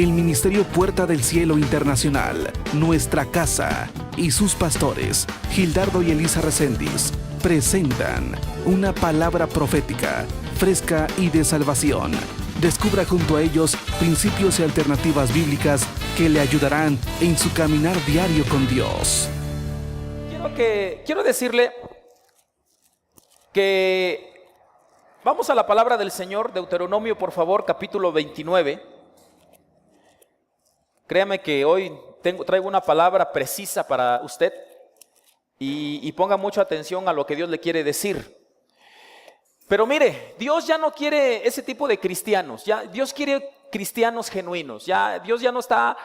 el Ministerio Puerta del Cielo Internacional, Nuestra Casa y sus pastores, Gildardo y Elisa Reséndiz, presentan una palabra profética, fresca y de salvación. Descubra junto a ellos principios y alternativas bíblicas que le ayudarán en su caminar diario con Dios. Quiero decirle que vamos a la palabra del Señor, Deuteronomio, por favor, capítulo 29. Créame que hoy traigo una palabra precisa para usted y ponga mucha atención a lo que Dios le quiere decir. Pero mire, Dios ya no quiere ese tipo de cristianos, Dios quiere cristianos genuinos, Dios ya no está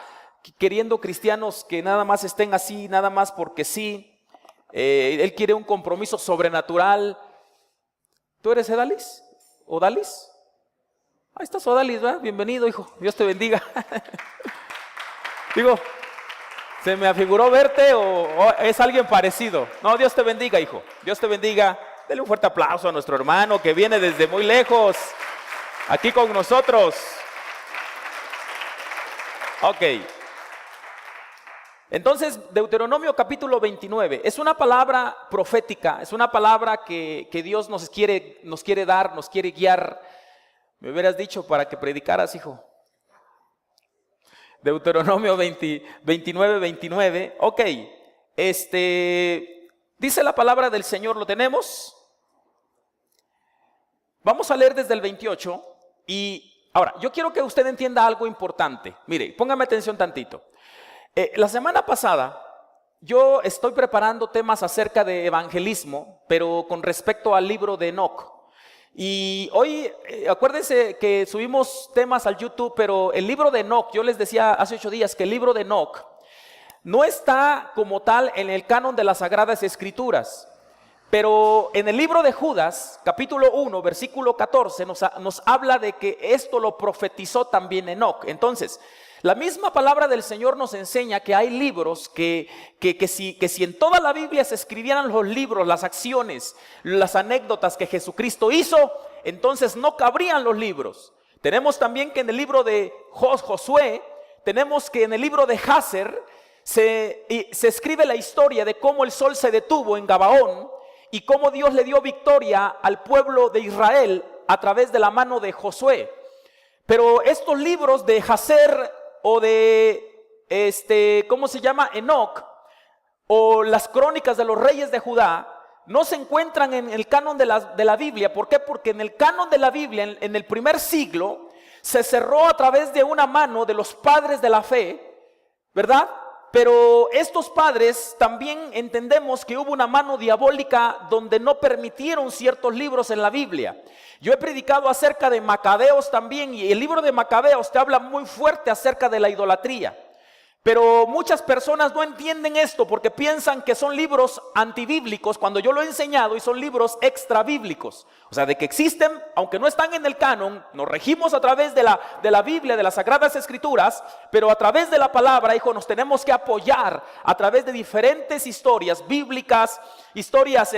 queriendo cristianos que nada más estén así, nada más porque sí. Él quiere un compromiso sobrenatural. ¿Tú eres Edalis? ¿Odalis? Ahí estás, Odalis, ¿verdad? Bienvenido, hijo, Dios te bendiga. Digo, ¿se me afiguró verte o es alguien parecido? No, Dios te bendiga, hijo, Dios te bendiga. Dele un fuerte aplauso a nuestro hermano que viene desde muy lejos, aquí con nosotros. Ok. Entonces, Deuteronomio capítulo 29, es una palabra profética, es una palabra que Dios nos quiere dar, nos quiere guiar. Me hubieras dicho para que predicaras, hijo. Deuteronomio 29. Ok, dice la palabra del Señor, ¿lo tenemos? Vamos a leer desde el 28 y ahora, yo quiero que usted entienda algo importante. Mire, póngame atención tantito. La semana pasada yo estoy preparando temas acerca de evangelismo, pero con respecto al libro de Enoc. Y hoy, acuérdense que subimos temas al YouTube, pero el libro de Enoc, yo les decía hace 8 días que el libro de Enoc no está como tal en el canon de las Sagradas Escrituras. Pero en el libro de Judas, capítulo 1, versículo 14, nos habla de que esto lo profetizó también Enoc. Entonces, la misma palabra del Señor nos enseña que hay libros que si en toda la Biblia se escribieran los libros, las acciones, las anécdotas que Jesucristo hizo, entonces no cabrían los libros. Tenemos también que en el libro de Josué, tenemos que en el libro de Jaser se escribe la historia de cómo el sol se detuvo en Gabaón y cómo Dios le dio victoria al pueblo de Israel a través de la mano de Josué. Pero estos libros de Jaser o de, ¿cómo se llama? Enoc, o las crónicas de los reyes de Judá, no se encuentran en el canon de la Biblia. ¿Por qué? Porque en el canon de la Biblia, en el primer siglo, se cerró a través de una mano de los padres de la fe, ¿verdad? Pero estos padres también entendemos que hubo una mano diabólica donde no permitieron ciertos libros en la Biblia. Yo he predicado acerca de Macabeos también, y el libro de Macabeos te habla muy fuerte acerca de la idolatría. Pero muchas personas no entienden esto porque piensan que son libros antibíblicos cuando yo lo he enseñado y son libros extrabíblicos. O sea, de que existen, aunque no están en el canon, nos regimos a través de la Biblia, de las Sagradas Escrituras, pero a través de la palabra, hijo, nos tenemos que apoyar a través de diferentes historias bíblicas, historias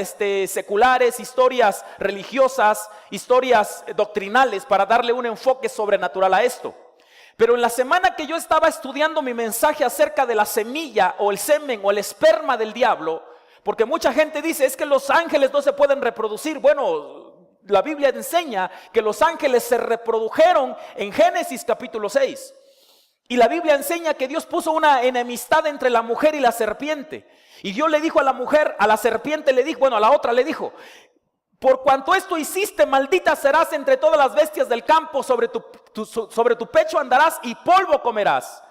seculares, historias religiosas, historias doctrinales para darle un enfoque sobrenatural a esto. Pero en la semana que yo estaba estudiando mi mensaje acerca de la semilla o el semen o el esperma del diablo, porque mucha gente dice, es que los ángeles no se pueden reproducir. Bueno, la Biblia enseña que los ángeles se reprodujeron en Génesis capítulo 6. Y la Biblia enseña que Dios puso una enemistad entre la mujer y la serpiente. Y Dios le dijo a la mujer, a la serpiente le dijo, bueno, a la otra le dijo, por cuanto esto hiciste, maldita serás entre todas las bestias del campo, sobre tu pecho andarás y polvo comerás.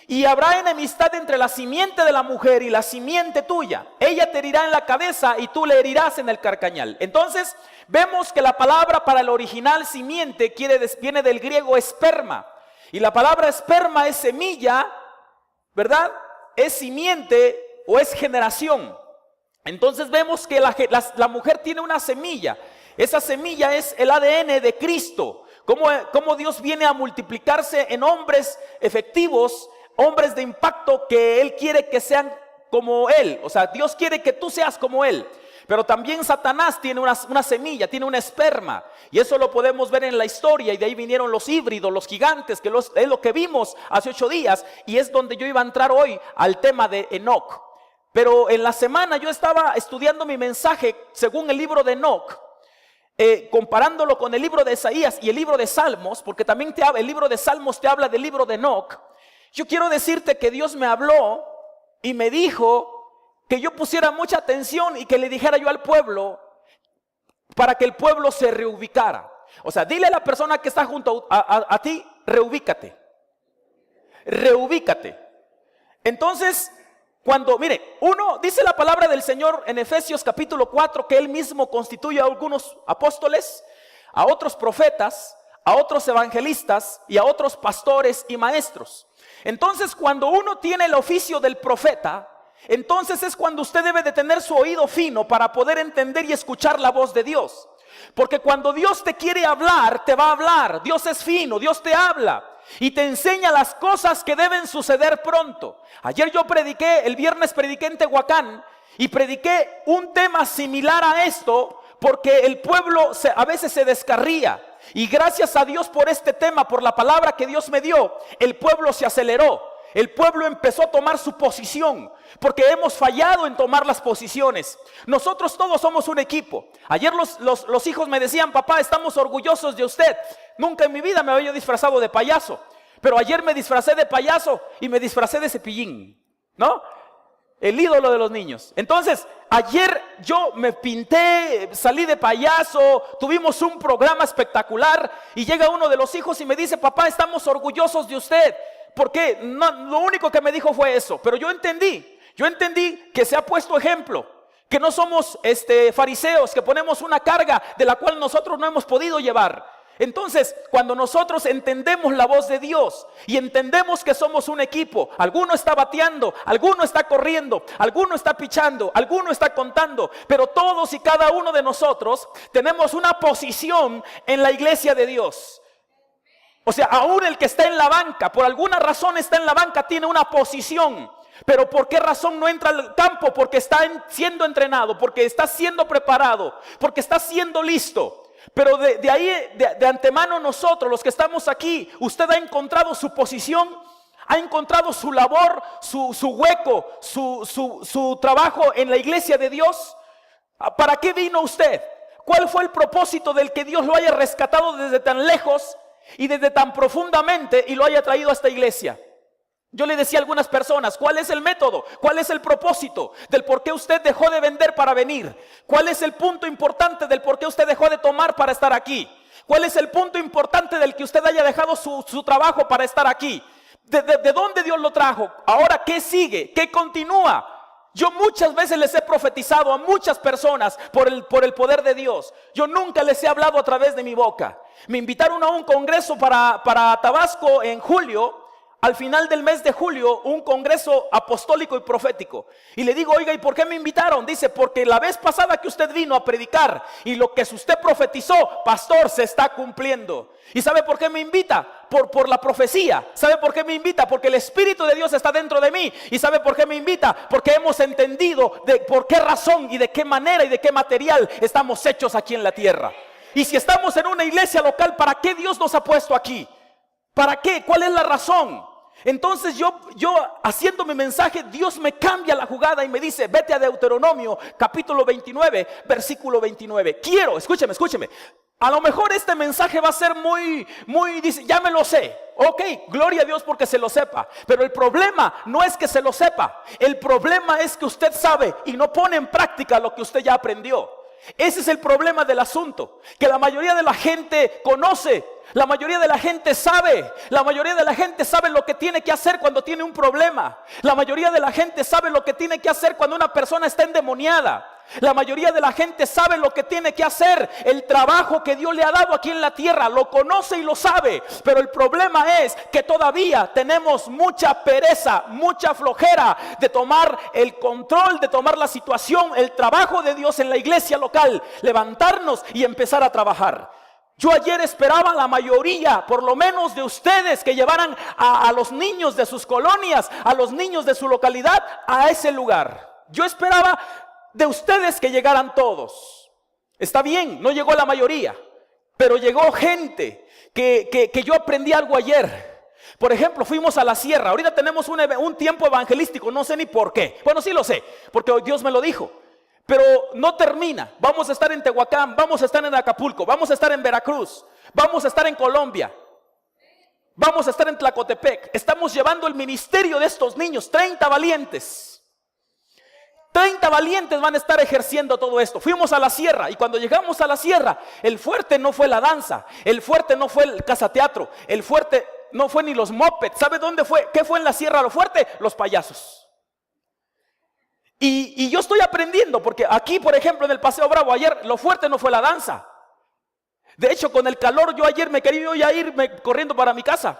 Y habrá enemistad entre la simiente de la mujer y la simiente tuya. Ella te herirá en la cabeza y tú le herirás en el carcañal. Entonces vemos que la palabra para el original simiente viene del griego esperma. Y la palabra esperma es semilla, ¿verdad? Es simiente o es generación. Entonces vemos que la mujer tiene una semilla. Esa semilla es el ADN de Cristo. Cómo Dios viene a multiplicarse en hombres efectivos, hombres de impacto que Él quiere que sean como Él. O sea, Dios quiere que tú seas como Él. pero también Satanás tiene una semilla, tiene una esperma. Y eso lo podemos ver en la historia, y de ahí vinieron los híbridos, los gigantes, que es lo que vimos hace 8 días, y es donde yo iba a entrar hoy al tema de Enoc. Pero en la semana yo estaba estudiando mi mensaje según el libro de Enoc, comparándolo con el libro de Isaías y el libro de Salmos, porque también el libro de Salmos te habla del libro de Enoc. Yo quiero decirte que Dios me habló y me dijo que yo pusiera mucha atención y que le dijera yo al pueblo, para que el pueblo se reubicara. O sea, dile a la persona que está junto a ti, reubícate. Reubícate. Entonces, mire, uno dice la palabra del Señor en Efesios capítulo 4, que Él mismo constituye a algunos apóstoles, a otros profetas, a otros evangelistas y a otros pastores y maestros. Entonces, cuando uno tiene el oficio del profeta, entonces es cuando usted debe de tener su oído fino para poder entender y escuchar la voz de Dios. Porque cuando Dios te quiere hablar, te va a hablar. Dios es fino, Dios te habla y te enseña las cosas que deben suceder pronto. Ayer yo el viernes prediqué en Tehuacán y prediqué un tema similar a esto, porque el pueblo a veces se descarría. Y gracias a Dios por este tema, por la palabra que Dios me dio, el pueblo se aceleró. El pueblo empezó a tomar su posición, porque hemos fallado en tomar las posiciones. Nosotros todos somos un equipo. Ayer los hijos me decían, papá, estamos orgullosos de usted. Nunca en mi vida me había disfrazado de payaso, pero ayer me disfracé de payaso y me disfracé de Cepillín, ¿no? El ídolo de los niños. Entonces, ayer yo me pinté, salí de payaso, tuvimos un programa espectacular y llega uno de los hijos y me dice, papá, estamos orgullosos de usted. ¿Por qué? No, lo único que me dijo fue eso, pero yo entendí que se ha puesto ejemplo, que no somos fariseos, que ponemos una carga de la cual nosotros no hemos podido llevar. Entonces, cuando nosotros entendemos la voz de Dios y entendemos que somos un equipo, alguno está bateando, alguno está corriendo, alguno está pichando, alguno está contando, pero todos y cada uno de nosotros tenemos una posición en la iglesia de Dios. O sea, aún el que está en la banca, por alguna razón está en la banca, tiene una posición. Pero ¿por qué razón no entra al campo? Porque está siendo entrenado, porque está siendo preparado, porque está siendo listo. Pero de antemano nosotros, los que estamos aquí, usted ha encontrado su posición, ha encontrado su labor, su hueco, su trabajo en la iglesia de Dios. ¿Para qué vino usted? ¿Cuál fue el propósito del que Dios lo haya rescatado desde tan lejos y desde tan profundamente y lo haya traído a esta iglesia? Yo le decía a algunas personas, ¿cuál es el método? ¿Cuál es el propósito del por qué usted dejó de vender para venir? ¿Cuál es el punto importante del por qué usted dejó de tomar para estar aquí? ¿Cuál es el punto importante del que usted haya dejado su trabajo para estar aquí? ¿De dónde Dios lo trajo? Ahora, ¿qué sigue? ¿Qué continúa? Yo muchas veces les he profetizado a muchas personas por el poder de Dios. Yo nunca les he hablado a través de mi boca. Me invitaron a un congreso para Tabasco en julio. Al final del mes de julio, un congreso apostólico y profético. Y le digo, oiga, ¿y por qué me invitaron? Dice, porque la vez pasada que usted vino a predicar y lo que usted profetizó, pastor, se está cumpliendo. ¿Y sabe por qué me invita? Por la profecía. ¿Sabe por qué me invita? Porque el Espíritu de Dios está dentro de mí. ¿Y sabe por qué me invita? Porque hemos entendido de por qué razón y de qué manera y de qué material estamos hechos aquí en la tierra. Y si estamos en una iglesia local, ¿para qué Dios nos ha puesto aquí? ¿Para qué? ¿Cuál es la razón? Entonces yo haciendo mi mensaje, Dios me cambia la jugada y me dice, vete a Deuteronomio capítulo 29, versículo 29. Escúcheme. A lo mejor este mensaje va a ser dice, ya me lo sé. Ok, gloria a Dios porque se lo sepa. Pero el problema no es que se lo sepa. El problema es que usted sabe y no pone en práctica lo que usted ya aprendió. Ese es el problema del asunto, que la mayoría de la gente conoce, la mayoría de la gente sabe, la mayoría de la gente sabe lo que tiene que hacer cuando tiene un problema. La mayoría de la gente sabe lo que tiene que hacer cuando una persona está endemoniada. La mayoría de la gente sabe lo que tiene que hacer, el trabajo que Dios le ha dado aquí en la tierra, lo conoce y lo sabe. Pero el problema es que todavía tenemos mucha pereza, mucha flojera de tomar el control, de tomar la situación, el trabajo de Dios en la iglesia local, levantarnos y empezar a trabajar. Yo ayer esperaba la mayoría, por lo menos de ustedes, que llevaran a los niños de sus colonias, a los niños de su localidad a ese lugar. Yo esperaba de ustedes que llegaran todos. Está bien, no llegó la mayoría, pero llegó gente que yo aprendí algo ayer. Por ejemplo, fuimos a la sierra. Ahorita tenemos un tiempo evangelístico, no sé ni por qué. Bueno, sí lo sé, porque Dios me lo dijo. Pero no termina. Vamos a estar en Tehuacán, vamos a estar en Acapulco, vamos a estar en Veracruz, vamos a estar en Colombia, vamos a estar en Tlacotepec. Estamos llevando el ministerio de estos niños, 30 valientes. 30 valientes van a estar ejerciendo todo esto. Fuimos a la sierra y cuando llegamos a la sierra, el fuerte no fue la danza, el fuerte no fue el cazateatro, el fuerte no fue ni los mopeds. ¿Sabe dónde fue? ¿Qué fue en la sierra lo fuerte? Los payasos. Y yo estoy aprendiendo, porque aquí, por ejemplo, en el Paseo Bravo, ayer lo fuerte no fue la danza. De hecho, con el calor, yo ayer me quería ya irme corriendo para mi casa.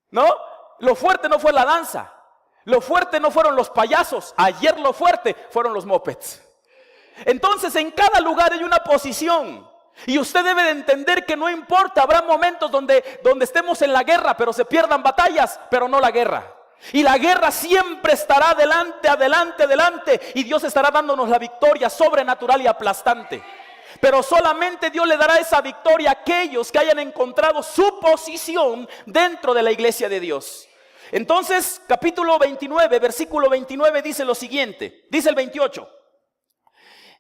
¿No? Lo fuerte no fue la danza. Lo fuerte no fueron los payasos. Ayer lo fuerte fueron los mopeds. Entonces, en cada lugar hay una posición. Y usted debe de entender que no importa, habrá momentos donde estemos en la guerra, pero se pierdan batallas, pero no la guerra. Y la guerra siempre estará adelante, adelante, adelante. Y Dios estará dándonos la victoria sobrenatural y aplastante. Pero solamente Dios le dará esa victoria a aquellos que hayan encontrado su posición dentro de la iglesia de Dios. Entonces, capítulo 29, versículo 29 dice lo siguiente. Dice el 28.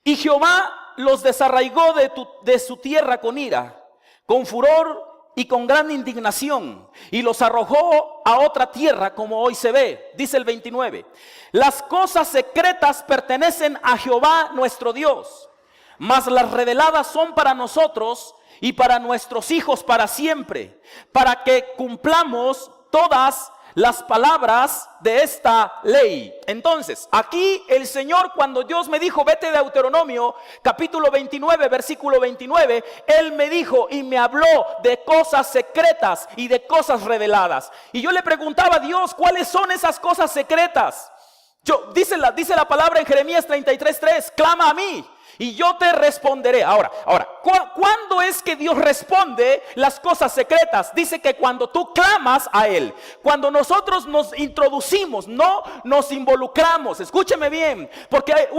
Y Jehová los desarraigó de su tierra con ira, con furor y con gran indignación, y los arrojó a otra tierra, como hoy se ve. Dice el 29. Las cosas secretas pertenecen a Jehová nuestro Dios, mas las reveladas son para nosotros y para nuestros hijos para siempre, para que cumplamos todas las palabras de esta ley. Entonces, aquí el Señor, cuando Dios me dijo, vete de Deuteronomio, capítulo 29, versículo 29, Él me dijo y me habló de cosas secretas y de cosas reveladas. Y yo le preguntaba a Dios, ¿cuáles son esas cosas secretas? Dice la palabra en Jeremías 33:3, clama a mí y yo te responderé. Ahora, ¿cuándo es que Dios responde las cosas secretas? Dice que cuando tú clamas a Él, cuando nosotros nos introducimos, no nos involucramos. Escúcheme bien, porque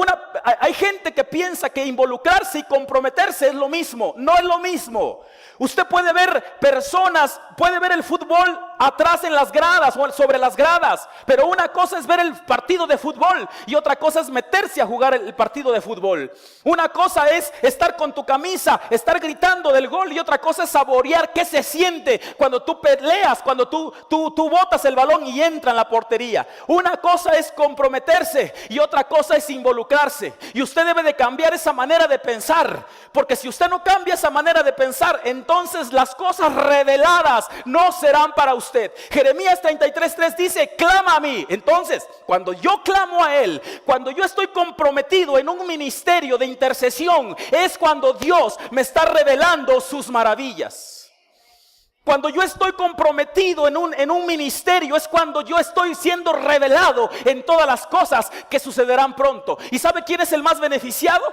hay gente que piensa que involucrarse y comprometerse es lo mismo. No es lo mismo. Usted puede ver personas, puede ver el fútbol atrás en las gradas o sobre las gradas, pero una cosa es ver el partido de fútbol y otra cosa es meterse a jugar el partido de fútbol. Una cosa es estar con tu camisa, estar gritando del gol, y otra cosa es saborear qué se siente cuando tú peleas, cuando tú botas el balón y entra en la portería. Una cosa es comprometerse y otra cosa es involucrarse. Y usted debe de cambiar esa manera de pensar, porque si usted no cambia esa manera de pensar, entonces las cosas reveladas no serán para usted. Jeremías 33:3 dice, clama a mí. Entonces, cuando yo clamo a Él, cuando yo estoy comprometido en un ministerio de intercesión, es cuando Dios me está revelando sus maravillas. Cuando yo estoy comprometido en un ministerio, es cuando yo estoy siendo revelado en todas las cosas que sucederán pronto. ¿Y sabe quién es el más beneficiado?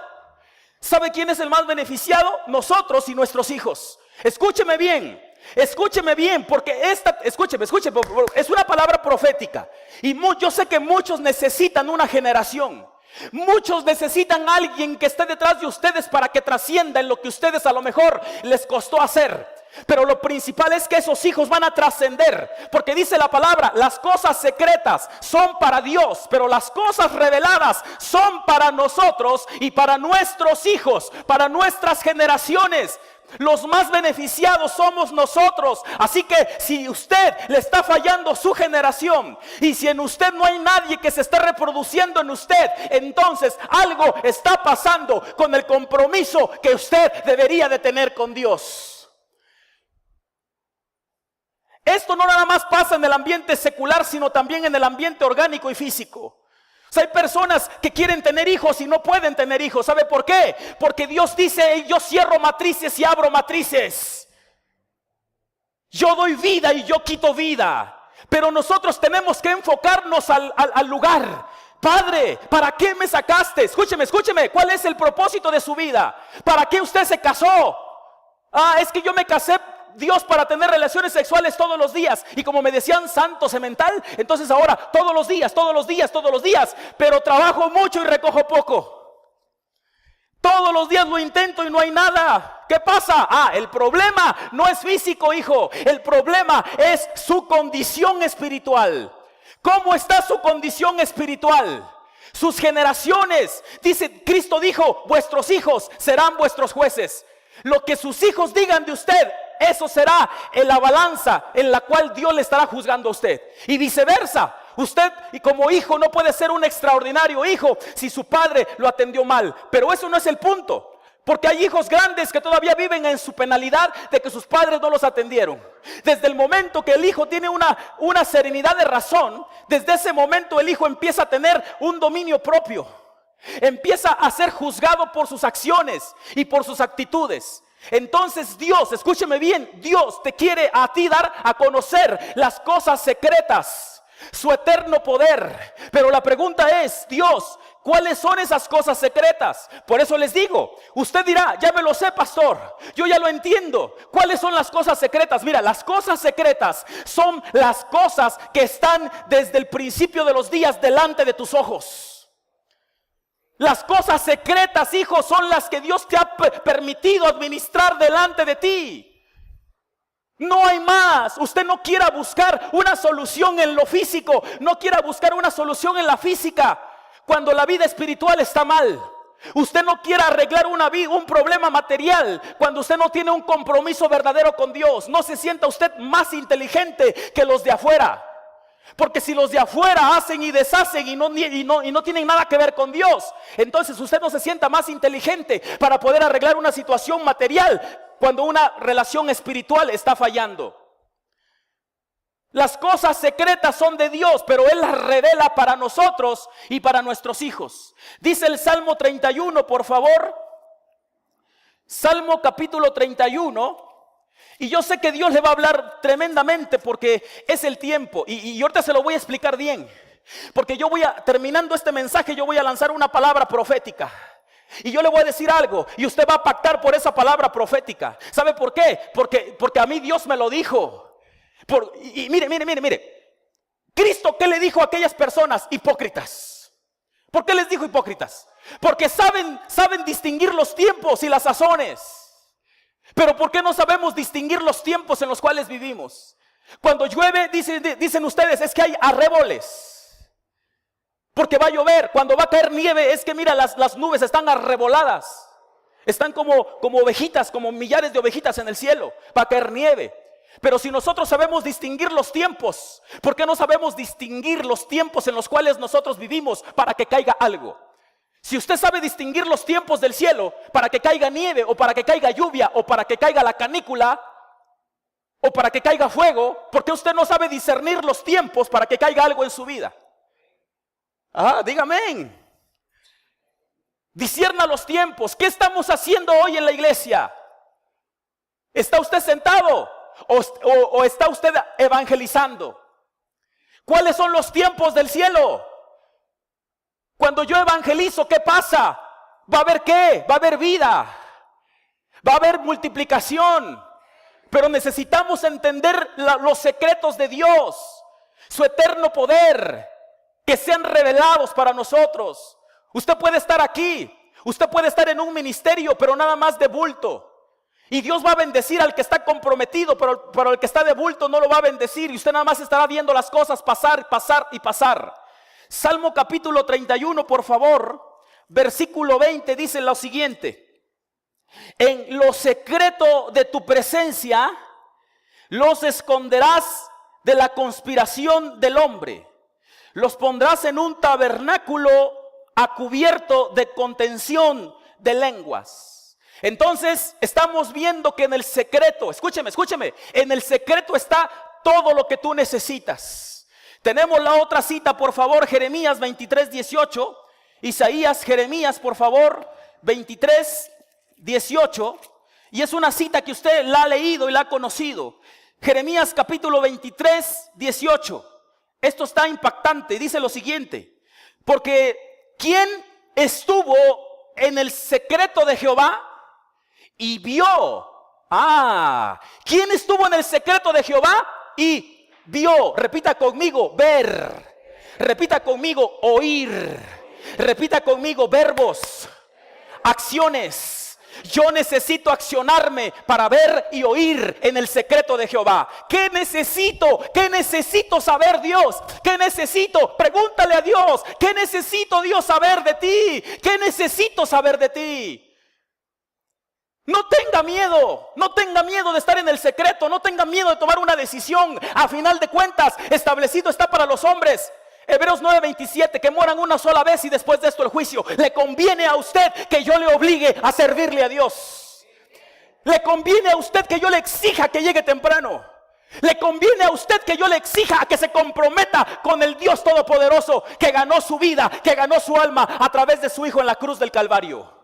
¿Sabe quién es el más beneficiado? Nosotros y nuestros hijos. Escúcheme bien, porque escúcheme, es una palabra profética. Y yo sé que muchos necesitan una generación. Muchos necesitan a alguien que esté detrás de ustedes para que trascienda en lo que ustedes a lo mejor les costó hacer. Pero lo principal es que esos hijos van a trascender, porque dice la palabra, las cosas secretas son para Dios, pero las cosas reveladas son para nosotros y para nuestros hijos, para nuestras generaciones. Los más beneficiados somos nosotros. Así que si usted le está fallando su generación, y si en usted no hay nadie que se esté reproduciendo en usted, entonces algo está pasando con el compromiso que usted debería de tener con Dios. Esto no nada más pasa en el ambiente secular, sino también en el ambiente orgánico y físico. O sea, hay personas que quieren tener hijos y no pueden tener hijos. ¿Sabe por qué? Porque Dios dice, yo cierro matrices y abro matrices. Yo doy vida y yo quito vida. Pero nosotros tenemos que enfocarnos al lugar. Padre, ¿para qué me sacaste? Escúcheme, ¿cuál es el propósito de su vida? ¿Para qué usted se casó? Es que yo me casé Dios para tener relaciones sexuales todos los días. Y como me decían santo semental, entonces ahora todos los días, pero trabajo mucho y recojo poco. Todos los días lo intento y no hay nada. ¿Qué pasa? El problema no es físico, hijo. El problema es su condición espiritual. ¿Cómo está su condición espiritual? Sus generaciones. Dice, Cristo dijo, vuestros hijos serán vuestros jueces. Lo que sus hijos digan de usted, eso será en la balanza en la cual Dios le estará juzgando a usted. Y viceversa. Usted, y como hijo, no puede ser un extraordinario hijo si su padre lo atendió mal. Pero eso no es el punto. Porque hay hijos grandes que todavía viven en su penalidad de que sus padres no los atendieron. Desde el momento que el hijo tiene una serenidad de razón, desde ese momento el hijo empieza a tener un dominio propio. Empieza a ser juzgado por sus acciones y por sus actitudes. Entonces Dios, escúcheme bien, Dios te quiere a ti dar a conocer las cosas secretas, su eterno poder. Pero la pregunta es, Dios, ¿cuáles son esas cosas secretas? Por eso les digo, usted dirá, ya me lo sé, pastor, yo ya lo entiendo. ¿Cuáles son las cosas secretas? Mira, las cosas secretas son las cosas que están desde el principio de los días delante de tus ojos. Las cosas secretas, hijo, son las que Dios te ha permitido administrar delante de ti. No hay más. Usted no quiera buscar una solución en lo físico, no quiera buscar una solución en la física cuando la vida espiritual está mal. Usted no quiera arreglar un problema material cuando usted no tiene un compromiso verdadero con Dios. No se sienta usted más inteligente que los de afuera. Porque si los de afuera hacen y deshacen y no tienen nada que ver con Dios, entonces usted no se sienta más inteligente para poder arreglar una situación material cuando una relación espiritual está fallando. Las cosas secretas son de Dios, pero Él las revela para nosotros y para nuestros hijos. Dice el Salmo 31, por favor. Salmo capítulo 31. Y yo sé que Dios le va a hablar tremendamente porque es el tiempo. Y ahorita se lo voy a explicar bien. Porque terminando este mensaje, yo voy a lanzar una palabra profética. Y yo le voy a decir algo y usted va a pactar por esa palabra profética. ¿Sabe por qué? Porque a mí Dios me lo dijo. Mire. Cristo, ¿qué le dijo a aquellas personas hipócritas? ¿Por qué les dijo hipócritas? Porque saben distinguir los tiempos y las sazones. Pero ¿por qué no sabemos distinguir los tiempos en los cuales vivimos? Cuando llueve, dicen ustedes, es que hay arreboles. Porque va a llover. Cuando va a caer nieve, es que mira, las nubes están arreboladas. Están como ovejitas, como millares de ovejitas en el cielo. Va a caer nieve. Pero si nosotros sabemos distinguir los tiempos, ¿por qué no sabemos distinguir los tiempos en los cuales nosotros vivimos para que caiga algo? Si usted sabe distinguir los tiempos del cielo para que caiga nieve o para que caiga lluvia o para que caiga la canícula o para que caiga fuego, ¿por qué usted no sabe discernir los tiempos para que caiga algo en su vida? Dígame. Discierna los tiempos. ¿Qué estamos haciendo hoy en la iglesia? ¿Está usted sentado o está usted evangelizando? ¿Cuáles son los tiempos del cielo? Cuando yo evangelizo, ¿qué pasa? ¿Va a haber qué? Va a haber vida. Va a haber multiplicación. Pero necesitamos entender los secretos de Dios, su eterno poder, que sean revelados para nosotros. Usted puede estar aquí, usted puede estar en un ministerio, pero nada más de bulto. Y Dios va a bendecir al que está comprometido, pero el que está de bulto no lo va a bendecir. Y usted nada más estará viendo las cosas pasar y pasar. Salmo capítulo 31, por favor, versículo 20 dice lo siguiente: en lo secreto de tu presencia los esconderás de la conspiración del hombre, los pondrás en un tabernáculo a cubierto de contención de lenguas. Entonces estamos viendo que en el secreto, escúcheme, en el secreto está todo lo que tú necesitas. Tenemos la otra cita, por favor, Jeremías 23:18. Isaías, Jeremías, por favor, 23:18. Y es una cita que usted la ha leído y la ha conocido. Jeremías capítulo 23:18. Esto está impactante. Dice lo siguiente: porque ¿quién estuvo en el secreto de Jehová y vio ¿Quién estuvo en el secreto de Jehová y vio? Repita conmigo, ver. Repita conmigo, oír. Repita conmigo, verbos, acciones. Yo necesito accionarme para ver y oír en el secreto de Jehová. ¿Qué necesito? ¿Qué necesito saber, Dios? ¿Qué necesito? Pregúntale a Dios. ¿Qué necesito, Dios, saber de ti? ¿Qué necesito saber de ti? No tenga miedo, no tenga miedo de estar en el secreto, no tenga miedo de tomar una decisión. A final de cuentas, establecido está para los hombres. Hebreos 9:27, que mueran una sola vez y después de esto el juicio. Le conviene a usted que yo le obligue a servirle a Dios. Le conviene a usted que yo le exija que llegue temprano. Le conviene a usted que yo le exija a que se comprometa con el Dios Todopoderoso que ganó su vida, que ganó su alma a través de su Hijo en la cruz del Calvario.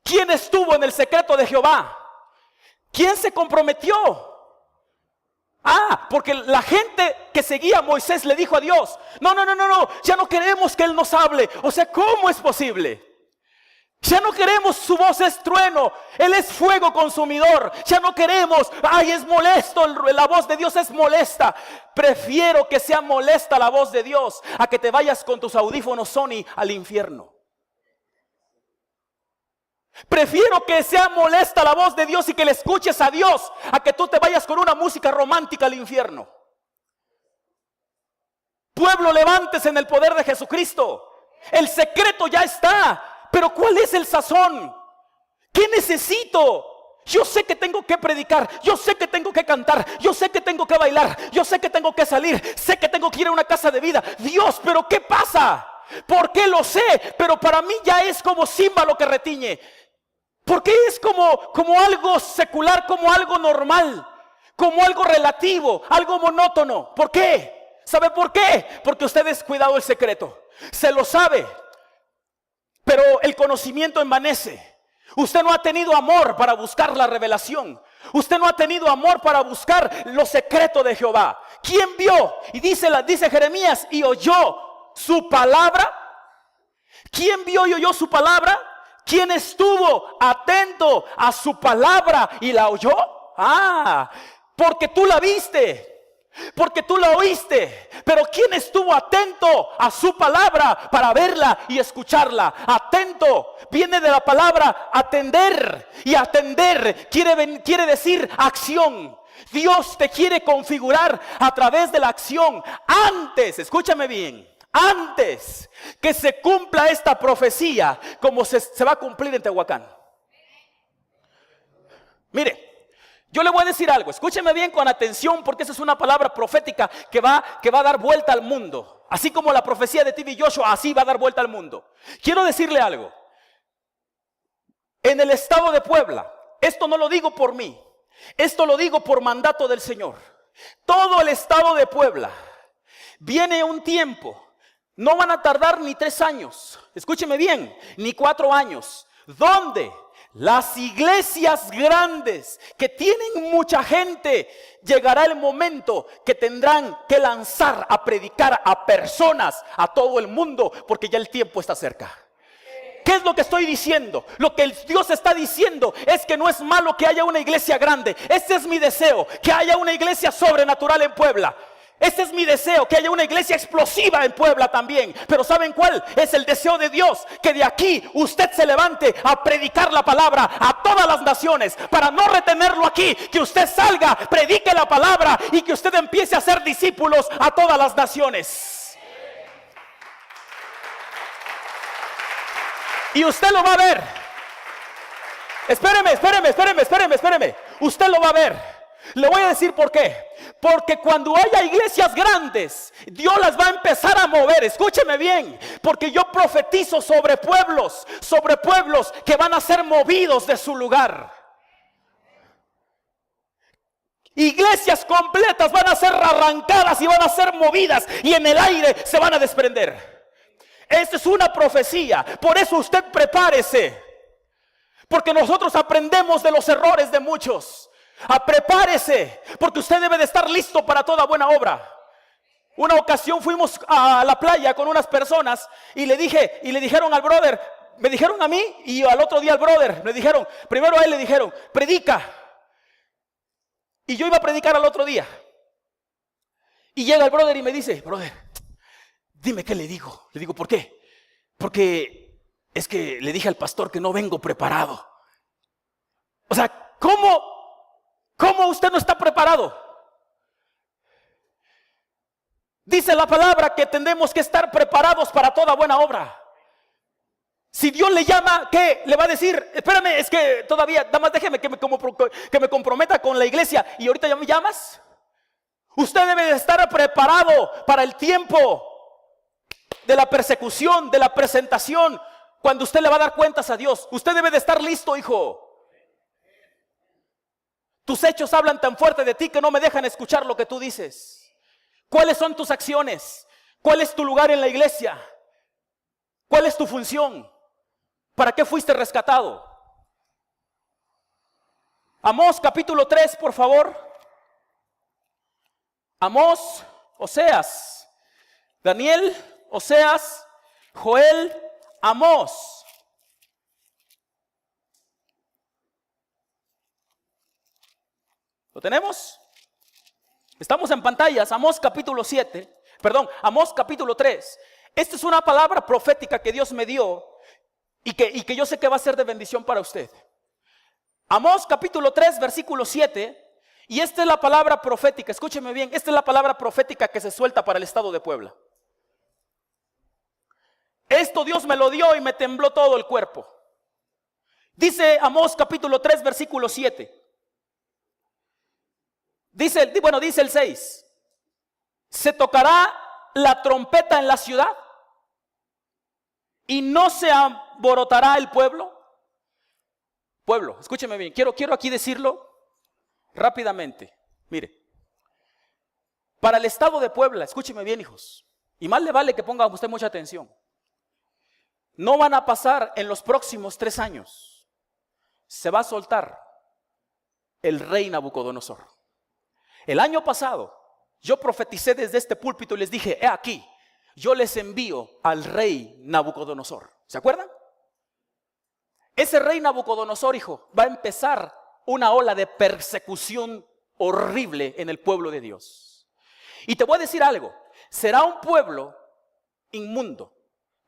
¿Quién estuvo en el secreto de Jehová? ¿Quién se comprometió? Porque la gente que seguía a Moisés le dijo a Dios: no, ya no queremos que Él nos hable. O sea, ¿cómo es posible? Ya no queremos, su voz es trueno, Él es fuego consumidor. Ya no queremos, es molesto, la voz de Dios es molesta. Prefiero que sea molesta la voz de Dios a que te vayas con tus audífonos Sony al infierno. Prefiero que sea molesta la voz de Dios y que le escuches a Dios a que tú te vayas con una música romántica al infierno. Pueblo, levántese en el poder de Jesucristo. El secreto ya está, pero ¿cuál es el sazón? ¿Qué necesito? Yo sé que tengo que predicar, yo sé que tengo que cantar, yo sé que tengo que bailar, yo sé que tengo que salir, sé que tengo que ir a una casa de vida. Dios, pero ¿qué pasa? ¿Por qué lo sé? Pero para mí ya es como címbalo que retiñe. Porque es como algo secular, como algo normal, como algo relativo, algo monótono. ¿Por qué? ¿Sabe por qué? Porque usted ha descuidado el secreto. Se lo sabe, pero el conocimiento envanece. Usted no ha tenido amor para buscar la revelación. Usted no ha tenido amor para buscar lo secreto de Jehová. ¿Quién vio? Y dice Jeremías, y oyó su palabra. ¿Quién vio y oyó su palabra? ¿Quién estuvo atento a su palabra y la oyó? Porque tú la viste, porque tú la oíste. Pero ¿quién estuvo atento a su palabra para verla y escucharla? Atento viene de la palabra atender, y atender quiere decir acción. Dios te quiere configurar a través de la acción. Antes, escúchame bien, antes que se cumpla esta profecía, como se va a cumplir en Tehuacán. Mire, yo le voy a decir algo, escúcheme bien con atención, porque esa es una palabra profética que va a dar vuelta al mundo. Así como la profecía de TV Joshua, así va a dar vuelta al mundo. Quiero decirle algo. En el estado de Puebla, esto no lo digo por mí, esto lo digo por mandato del Señor. Todo el estado de Puebla, viene un tiempo, no van a tardar ni 3 años, escúcheme bien, ni 4 años, donde las iglesias grandes que tienen mucha gente, llegará el momento que tendrán que lanzar a predicar a personas, a todo el mundo, porque ya el tiempo está cerca. ¿Qué es lo que estoy diciendo? Lo que Dios está diciendo es que no es malo que haya una iglesia grande. Este es mi deseo, que haya una iglesia sobrenatural en Puebla. Este es mi deseo, que haya una iglesia explosiva en Puebla también. Pero ¿saben cuál? Es el deseo de Dios, que de aquí usted se levante a predicar la palabra a todas las naciones, para no retenerlo aquí, que usted salga, predique la palabra y que usted empiece a hacer discípulos a todas las naciones. Y usted lo va a ver. Espéreme. Usted lo va a ver. Le voy a decir por qué. Porque cuando haya iglesias grandes, Dios las va a empezar a mover. Escúcheme bien, porque yo profetizo sobre pueblos que van a ser movidos de su lugar. Iglesias completas van a ser arrancadas y van a ser movidas, y en el aire se van a desprender. Esta es una profecía. Por eso usted prepárese, porque nosotros aprendemos de los errores de muchos. Prepárese, porque usted debe de estar listo para toda buena obra. Una ocasión fuimos a la playa con unas personas y le dijeron al brother: me dijeron a mí y al otro día al brother. Me dijeron, primero a él le dijeron, predica. Y yo iba a predicar al otro día. Y llega el brother y me dice, brother, dime qué le digo. Le digo, ¿por qué? Porque es que le dije al pastor que no vengo preparado. O sea, ¿cómo usted no está preparado? Dice la palabra que tenemos que estar preparados para toda buena obra. Si Dios le llama, ¿qué? Le va a decir, espérame, es que todavía, nada más déjeme que me comprometa con la iglesia y ahorita ya me llamas. Usted debe de estar preparado para el tiempo de la persecución, de la presentación, cuando usted le va a dar cuentas a Dios. Usted debe de estar listo, hijo. Tus hechos hablan tan fuerte de ti que no me dejan escuchar lo que tú dices. ¿Cuáles son tus acciones? ¿Cuál es tu lugar en la iglesia? ¿Cuál es tu función? ¿Para qué fuiste rescatado? Amós capítulo 3, por favor. Amós, Oseas, Daniel, Oseas, Joel, Amós. ¿Lo tenemos? Estamos en pantallas. Amós capítulo 3. Esta es una palabra profética que Dios me dio y que yo sé que va a ser de bendición para usted. Amós capítulo 3, versículo 7. Y esta es la palabra profética. Escúcheme bien, esta es la palabra profética que se suelta para el estado de Puebla. Esto Dios me lo dio y me tembló todo el cuerpo. Dice Amós capítulo 3, versículo 7. Dice el 6. Se tocará la trompeta en la ciudad y no se alborotará el pueblo. Pueblo, escúcheme bien, quiero aquí decirlo rápidamente. Mire, para el estado de Puebla, escúcheme bien, hijos, y más le vale que ponga usted mucha atención. No van a pasar en los próximos 3 años. Se va a soltar el rey Nabucodonosor. El año pasado yo profeticé desde este púlpito y les dije, he aquí, yo les envío al rey Nabucodonosor. ¿Se acuerdan? Ese rey Nabucodonosor, hijo, va a empezar una ola de persecución horrible en el pueblo de Dios. Y te voy a decir algo, será un pueblo inmundo.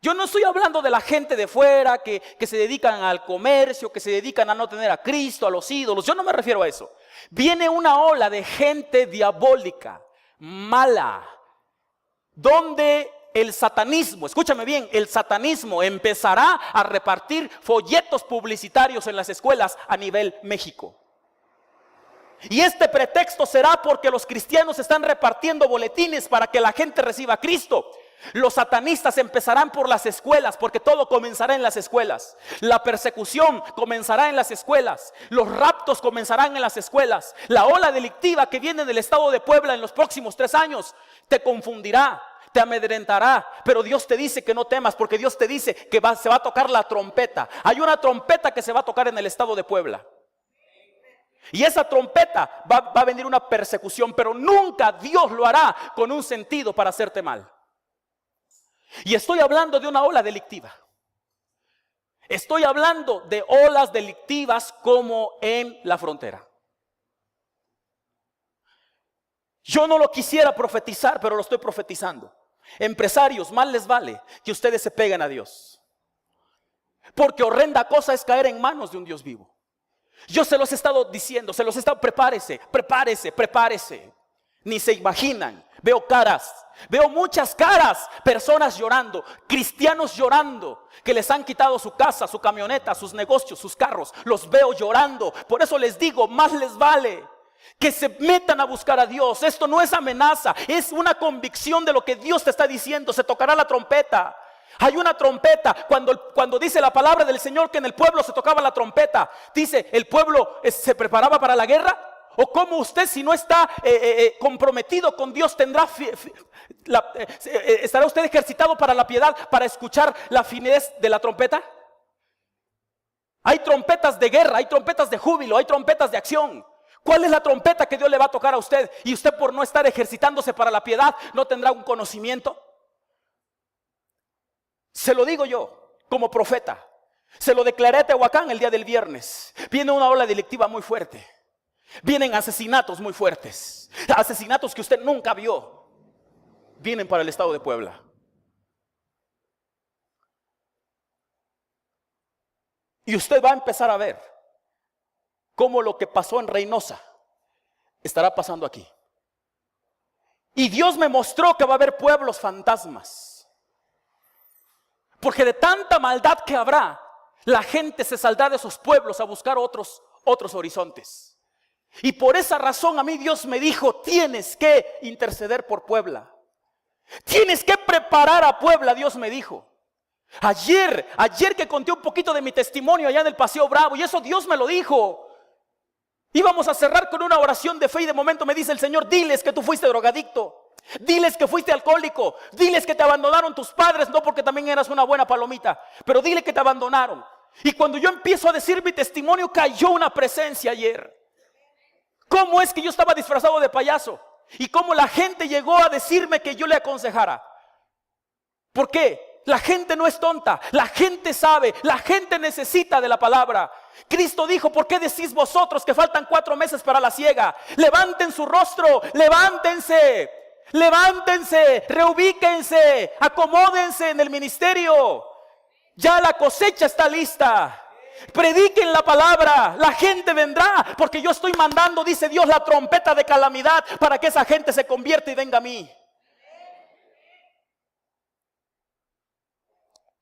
Yo no estoy hablando de la gente de fuera que se dedican al comercio, que se dedican a no tener a Cristo, a los ídolos. Yo no me refiero a eso. Viene una ola de gente diabólica, mala, donde el satanismo, escúchame bien, el satanismo empezará a repartir folletos publicitarios en las escuelas a nivel México. Y este pretexto será porque los cristianos están repartiendo boletines para que la gente reciba a Cristo. Los satanistas empezarán por las escuelas, porque todo comenzará en las escuelas. La persecución comenzará en las escuelas. Los raptos comenzarán en las escuelas. La ola delictiva que viene del estado de Puebla en los próximos 3 años te confundirá, te amedrentará. Pero Dios te dice que no temas, porque Dios te dice que se va a tocar la trompeta. Hay una trompeta que se va a tocar en el estado de Puebla. Y esa trompeta va a venir una persecución, pero nunca Dios lo hará con un sentido para hacerte mal. Y estoy hablando de una ola delictiva. Estoy hablando de olas delictivas como en la frontera. Yo no lo quisiera profetizar, pero lo estoy profetizando. Empresarios, más les vale que ustedes se peguen a Dios, porque horrenda cosa es caer en manos de un Dios vivo. Yo se los he estado diciendo, prepárese. Ni se imaginan, veo caras, veo muchas caras, personas llorando, cristianos llorando, que les han quitado su casa, su camioneta, sus negocios, sus carros, los veo llorando. Por eso les digo, más les vale que se metan a buscar a Dios. Esto no es amenaza, es una convicción de lo que Dios te está diciendo. Se tocará la trompeta. Hay una trompeta. Cuando dice la palabra del Señor que en el pueblo se tocaba la trompeta, dice, ¿el pueblo se preparaba para la guerra? ¿O cómo usted, si no está comprometido con Dios, estará usted ejercitado para la piedad, para escuchar la finez de la trompeta? Hay trompetas de guerra, hay trompetas de júbilo, hay trompetas de acción. ¿Cuál es la trompeta que Dios le va a tocar a usted? Y usted, por no estar ejercitándose para la piedad, no tendrá un conocimiento. Se lo digo yo como profeta. Se lo declaré a Tehuacán el día del viernes. Viene una ola delictiva muy fuerte. Vienen asesinatos muy fuertes. Asesinatos que usted nunca vio. Vienen para el estado de Puebla. Y usted va a empezar a ver cómo lo que pasó en Reynosa estará pasando aquí. Y Dios me mostró que va a haber pueblos fantasmas. Porque de tanta maldad que habrá, la gente se saldrá de esos pueblos a buscar otros horizontes. Y por esa razón a mí Dios me dijo, tienes que interceder por Puebla. Tienes que preparar a Puebla, Dios me dijo. Ayer que conté un poquito de mi testimonio allá en el Paseo Bravo, y eso Dios me lo dijo. Íbamos a cerrar con una oración de fe y de momento me dice el Señor, diles que tú fuiste drogadicto. Diles que fuiste alcohólico. Diles que te abandonaron tus padres, no porque también eras una buena palomita, pero dile que te abandonaron. Y cuando yo empiezo a decir mi testimonio, cayó una presencia ayer. ¿Cómo es que yo estaba disfrazado de payaso? Y cómo la gente llegó a decirme que yo le aconsejara. ¿Por qué? La gente no es tonta, la gente sabe, la gente necesita de la palabra. Cristo dijo, ¿por qué decís vosotros que faltan 4 meses para la siega? Levanten su rostro, levántense, reubíquense, acomódense en el ministerio. Ya la cosecha está lista. Prediquen la palabra, la gente vendrá, porque yo estoy mandando, dice Dios, la trompeta de calamidad para que esa gente se convierta y venga a mí.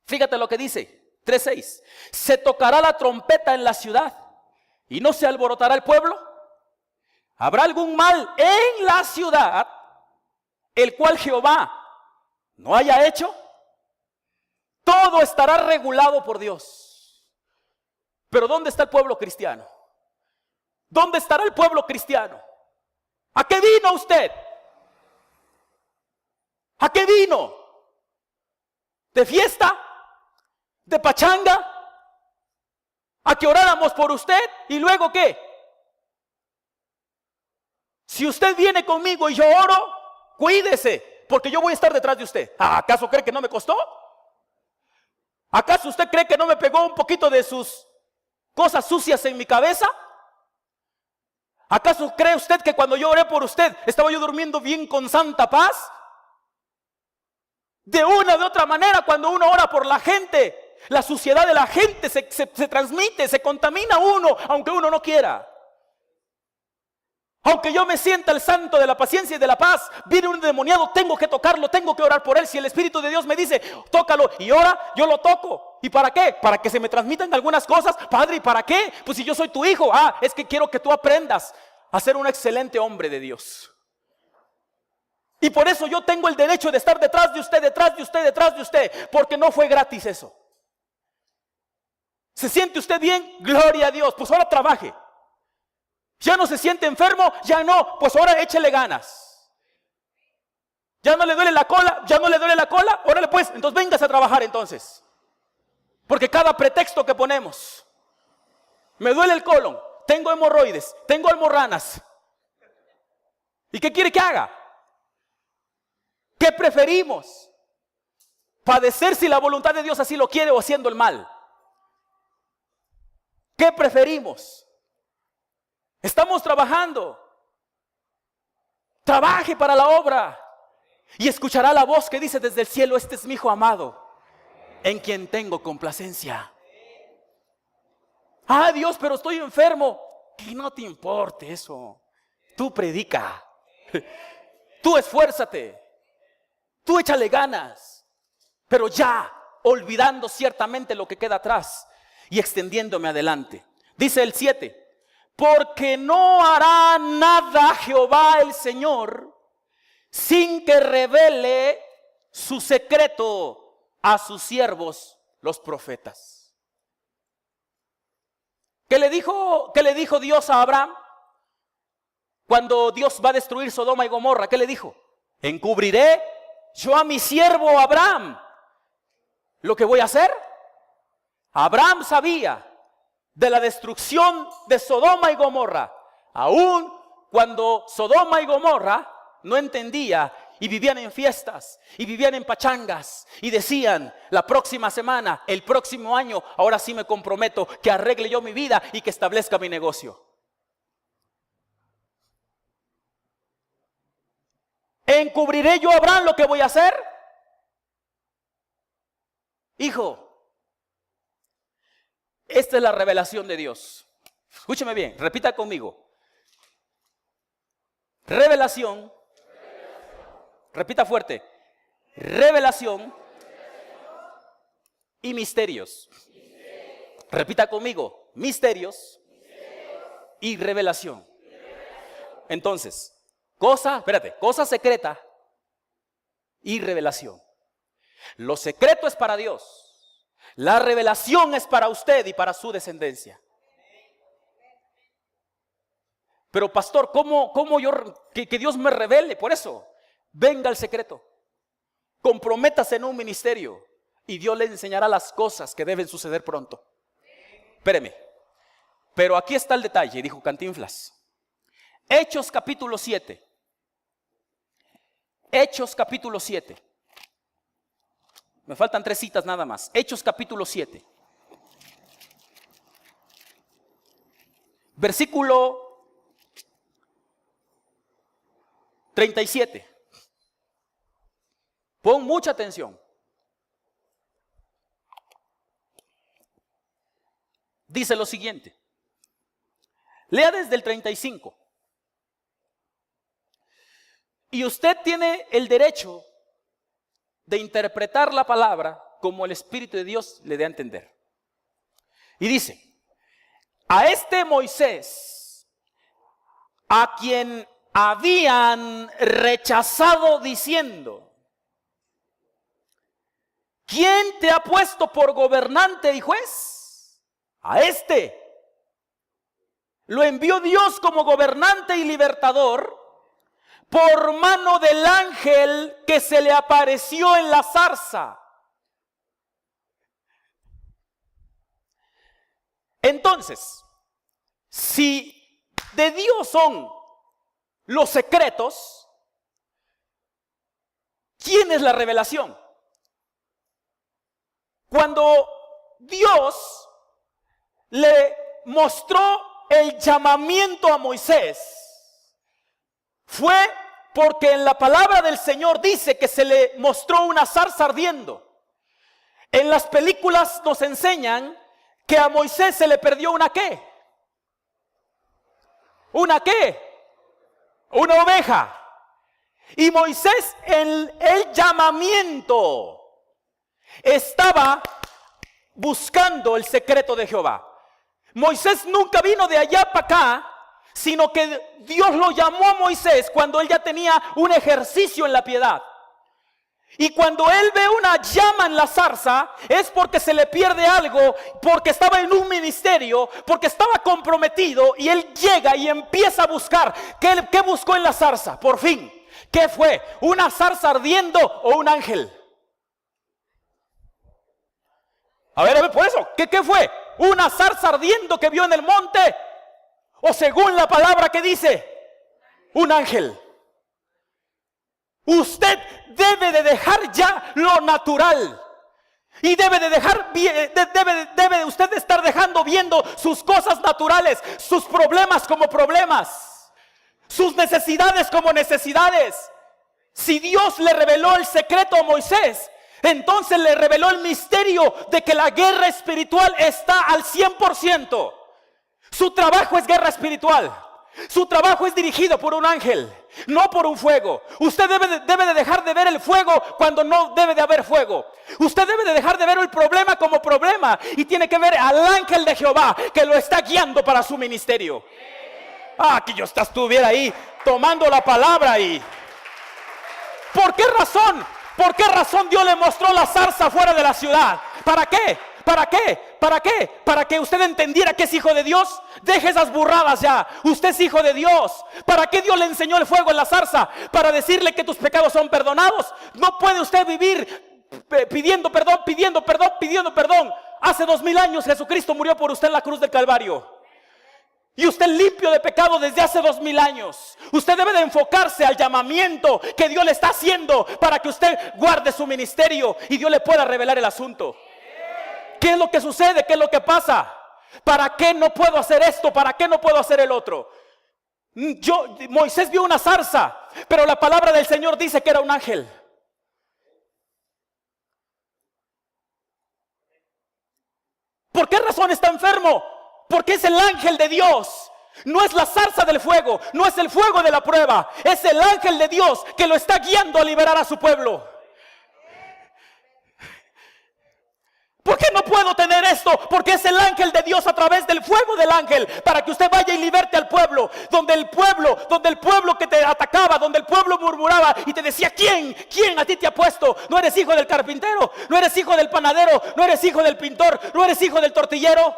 Fíjate lo que dice, 3:6. Se tocará la trompeta en la ciudad y no se alborotará el pueblo. Habrá algún mal en la ciudad, el cual Jehová no haya hecho. Todo estará regulado por Dios. Pero ¿dónde está el pueblo cristiano? ¿Dónde estará el pueblo cristiano? ¿A qué vino usted? ¿A qué vino? ¿De fiesta? ¿De pachanga? ¿A que oráramos por usted? ¿Y luego qué? Si usted viene conmigo y yo oro, cuídese, porque yo voy a estar detrás de usted. ¿Acaso cree que no me costó? ¿Acaso usted cree que no me pegó un poquito de sus cosas sucias en mi cabeza? ¿Acaso cree usted que cuando yo oré por usted estaba yo durmiendo bien con santa paz? De una de otra manera, cuando uno ora por la gente, la suciedad de la gente se transmite, se contamina uno, aunque uno no quiera. Aunque yo me sienta el santo de la paciencia y de la paz, viene un endemoniado, tengo que tocarlo, tengo que orar por él. Si el Espíritu de Dios me dice, tócalo y ora, yo lo toco. ¿Y para qué? Para que se me transmitan algunas cosas. Padre, ¿y para qué? Pues si yo soy tu hijo, es que quiero que tú aprendas a ser un excelente hombre de Dios. Y por eso yo tengo el derecho de estar detrás de usted, detrás de usted, detrás de usted, porque no fue gratis eso. ¿Se siente usted bien? Gloria a Dios, pues ahora trabaje. ¿Ya no se siente enfermo? Ya no, pues ahora échele ganas. ¿Ya no le duele la cola? ¿Ya no le duele la cola? Órale pues, entonces véngase a trabajar entonces. Porque cada pretexto que ponemos, me duele el colon, tengo hemorroides, tengo almorranas. ¿Y qué quiere que haga? ¿Qué preferimos? ¿Padecer si la voluntad de Dios así lo quiere o haciendo el mal? ¿Qué preferimos? Estamos trabajando. Trabaje para la obra y escuchará la voz que dice desde el cielo, este es mi hijo amado, en quien tengo complacencia. Dios, pero estoy enfermo. Que no te importe eso. Tú predica. Tú esfuérzate. Tú échale ganas. Pero ya, olvidando ciertamente lo que queda atrás y extendiéndome adelante. Dice el 7. Porque no hará nada Jehová el Señor sin que revele su secreto a sus siervos los profetas. ¿Qué le dijo Dios a Abraham? Cuando Dios va a destruir Sodoma y Gomorra, ¿qué le dijo? Encubriré yo a mi siervo Abraham lo que voy a hacer. Abraham sabía de la destrucción de Sodoma y Gomorra, aun cuando Sodoma y Gomorra no entendía y vivían en fiestas y vivían en pachangas y decían: la próxima semana, el próximo año, ahora sí me comprometo que arregle yo mi vida y que establezca mi negocio. ¿Encubriré yo a Abraham lo que voy a hacer? Hijo, esta es la revelación de Dios. Escúcheme bien, repita conmigo. Revelación. Repita fuerte. Revelación y misterios. Repita conmigo. Misterios y revelación. Entonces, cosa secreta y revelación. Lo secreto es para Dios. La revelación es para usted y para su descendencia. Pero pastor, ¿cómo yo que Dios me revele? Por eso, venga al secreto. Comprométase en un ministerio y Dios le enseñará las cosas que deben suceder pronto. Espéreme. Pero aquí está el detalle, dijo Cantinflas. Hechos capítulo 7. Hechos capítulo 7. Me faltan 3 citas nada más. Hechos capítulo 7. Versículo 37. Pon mucha atención. Dice lo siguiente. Lea desde el 35. Y usted tiene el derecho de interpretar la palabra como el Espíritu de Dios le dé a entender. Y dice: a este Moisés, a quien habían rechazado diciendo: ¿quién te ha puesto por gobernante y juez? A este lo envió Dios como gobernante y libertador por mano del ángel que se le apareció en la zarza. Entonces, si de Dios son los secretos, ¿quién es la revelación? Cuando Dios le mostró el llamamiento a Moisés, fue porque en la palabra del Señor dice que se le mostró una zarza ardiendo. En las películas nos enseñan que a Moisés se le perdió una ¿qué? ¿Una qué? Una oveja. Y Moisés en el llamamiento estaba buscando el secreto de Jehová. Moisés nunca vino de allá para acá, sino que Dios lo llamó a Moisés cuando él ya tenía un ejercicio en la piedad. Y cuando él ve una llama en la zarza, es porque se le pierde algo, porque estaba en un ministerio, porque estaba comprometido, y él llega y empieza a buscar. ¿Qué buscó en la zarza? Por fin, ¿qué fue? ¿Una zarza ardiendo o un ángel? A ver, por eso, ¿qué fue? ¿Una zarza ardiendo que vio en el monte? ¿O según la palabra que dice, un ángel? Usted debe de dejar ya lo natural. Y debe de dejar, debe usted de estar viendo sus cosas naturales, sus problemas como problemas, sus necesidades como necesidades. Si Dios le reveló el secreto a Moisés, entonces le reveló el misterio de que la guerra espiritual está al 100%. Su trabajo es guerra espiritual. Su trabajo es dirigido por un ángel, no por un fuego. Usted debe de dejar de ver el fuego cuando no debe de haber fuego. Usted debe de dejar de ver el problema como problema y tiene que ver al ángel de Jehová que lo está guiando para su ministerio. Que yo estuviera ahí tomando la palabra ahí. ¿Por qué razón? ¿Por qué razón Dios le mostró la zarza fuera de la ciudad? ¿Para qué? ¿Para qué? ¿Para qué? ¿Para que usted entendiera que es hijo de Dios? Deje esas burradas ya. Usted es hijo de Dios. ¿Para qué Dios le enseñó el fuego en la zarza? Para decirle que tus pecados son perdonados. No puede usted vivir pidiendo perdón, pidiendo perdón, pidiendo perdón. Hace 2000 años Jesucristo murió por usted en la cruz del Calvario. Y usted limpio de pecado desde hace 2000 años. Usted debe de enfocarse al llamamiento que Dios le está haciendo para que usted guarde su ministerio y Dios le pueda revelar el asunto. ¿Qué es lo que sucede? ¿Qué es lo que pasa? ¿Para qué no puedo hacer esto? ¿Para qué no puedo hacer el otro? Moisés vio una zarza, pero la palabra del Señor dice que era un ángel. ¿Por qué razón está enfermo? Porque es el ángel de Dios. No es la zarza del fuego, no es el fuego de la prueba. Es el ángel de Dios que lo está guiando a liberar a su pueblo. ¿Por qué no puedo tener esto? Porque es el ángel de Dios a través del fuego del ángel, para que usted vaya y liberte al pueblo. Donde el pueblo que te atacaba, donde el pueblo murmuraba y te decía: ¿quién a ti te ha puesto? No eres hijo del carpintero, no eres hijo del panadero, no eres hijo del pintor, no eres hijo del tortillero.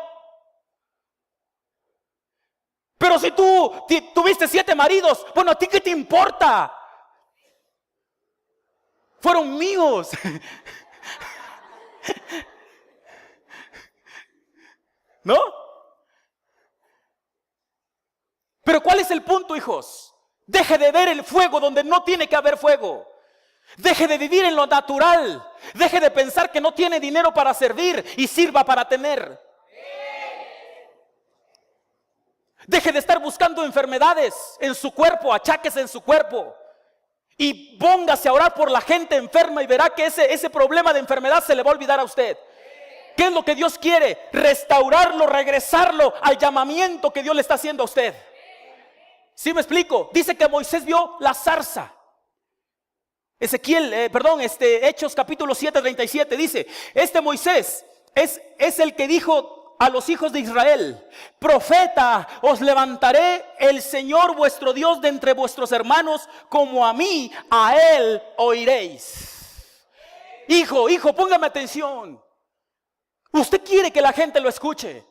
Pero si tú tuviste 7 maridos, bueno, ¿a ti qué te importa? Fueron míos. ¿No? Pero ¿cuál es el punto, hijos? Deje de ver el fuego donde no tiene que haber fuego. Deje de vivir en lo natural. Deje de pensar que no tiene dinero para servir y sirva para tener. Deje de estar buscando enfermedades en su cuerpo, achaques en su cuerpo. Y póngase a orar por la gente enferma y verá que ese problema de enfermedad se le va a olvidar a usted. ¿Qué es lo que Dios quiere? Restaurarlo, regresarlo al llamamiento que Dios le está haciendo a usted. ¿Sí me explico? Dice que Moisés vio la zarza. Hechos capítulo 7, 37 dice: este Moisés es el que dijo a los hijos de Israel: profeta os levantaré el Señor vuestro Dios de entre vuestros hermanos, como a mí, a él oiréis. Hijo, póngame atención. Usted quiere que la gente lo escuche,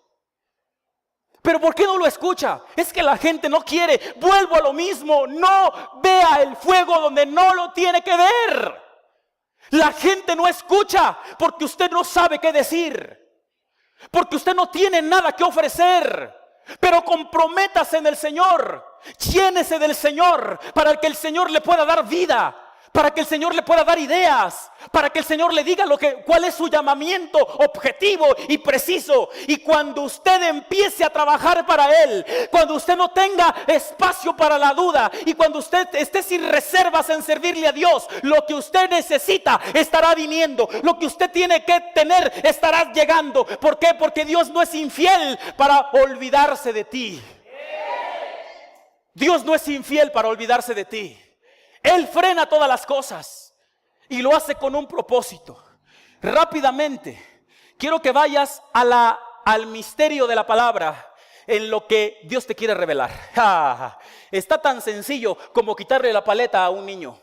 pero ¿por qué no lo escucha? Es que la gente no quiere. Vuelvo a lo mismo: no vea el fuego donde no lo tiene que ver. La gente no escucha porque usted no sabe qué decir, porque usted no tiene nada que ofrecer. Pero comprométase en el Señor, llénese del Señor, para que el Señor le pueda dar vida, para que el Señor le pueda dar ideas, para que el Señor le diga cuál es su llamamiento objetivo y preciso. Y cuando usted empiece a trabajar para Él, cuando usted no tenga espacio para la duda, y cuando usted esté sin reservas en servirle a Dios, lo que usted necesita estará viniendo, lo que usted tiene que tener estará llegando. ¿Por qué? Porque Dios no es infiel para olvidarse de ti. Dios no es infiel para olvidarse de ti. Él frena todas las cosas y lo hace con un propósito. Rápidamente, quiero que vayas al misterio de la palabra, en lo que Dios te quiere revelar. Está tan sencillo como quitarle la paleta a un niño.